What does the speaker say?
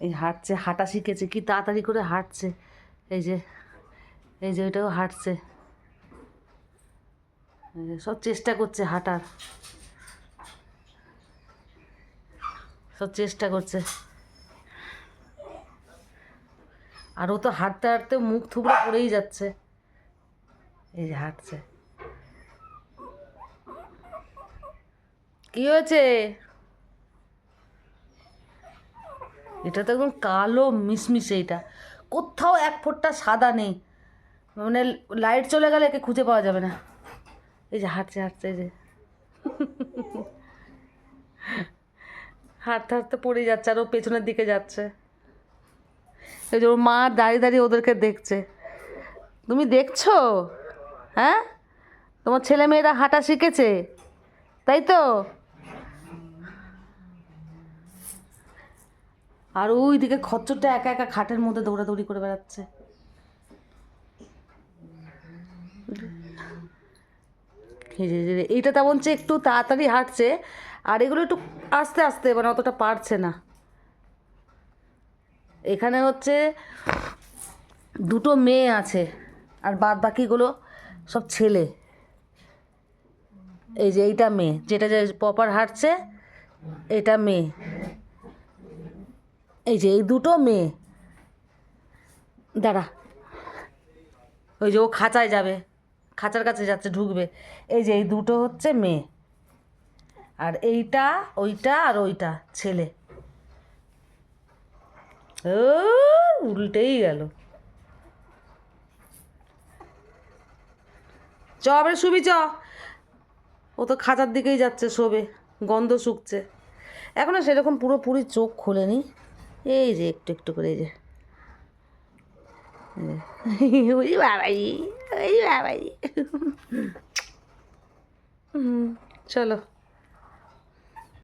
এই হাঁটছে, হাঁটা শিখেছে, কি তাড়াতাড়ি করে হাঁটছে। এই যে ওইটাও হাঁটছে, সব চেষ্টা করছে হাঁটার, সব চেষ্টা করছে। আর ও তো হাঁটতে হাঁটতে মুখ থুবড়ে পড়েই যাচ্ছে। এই যে হাঁটছে। কি হয়েছে? এটা তো একদম কালো মিশমিশে, এটা কোথাও এক ফোঁটা সাদা নেই, মানে লাইট চলে গেলে একে খুঁজে পাওয়া যাবে না। এই যে হাঁটছে, এই যে হাঁটতে হাঁটতে পড়ে যাচ্ছে, আর ও পেছনের দিকে যাচ্ছে। এই যে ওর মা দাঁড়িয়ে দাঁড়িয়ে ওদেরকে দেখছে। তুমি দেখছো? হ্যাঁ, তোমার ছেলে মেয়েরা হাঁটা শিখেছে, তাই তো? আর ওই দিকে খচ্চরটা একা একা খাটের মধ্যে দৌড়াদৌড়ি করে বেড়াচ্ছে। এইটা তেমন চেয়ে একটু তাড়াতাড়ি হাঁটছে, আর এগুলো একটু আস্তে আস্তে, মানে অতটা পারছে না। এখানে হচ্ছে দুটো মেয়ে আছে, আর বাদ বাকিগুলো সব ছেলে। এই যে এইটা মেয়ে, যেটা যে প্রপার হাঁটছে, এটা মেয়ে। এই যে এই দুটো মেয়ে। দাঁড়া, ওই যে ও খাঁচায় যাবে, খাঁচার কাছে যাচ্ছে, ঢুকবে। এই যে এই দুটো হচ্ছে মেয়ে, আর এইটা, ওইটা আর ওইটা ছেলে। ও, উল্টেই গেল। চ আবার শুবি, চ। ও তো খাঁচার দিকেই যাচ্ছে, শোবে, গন্ধ শুকছে। এখনো সেরকম পুরোপুরি চোখ খোলেনি। এই যে একটু একটু করে, এই যে ওই বাবাই, ওই বাবাই। চলো।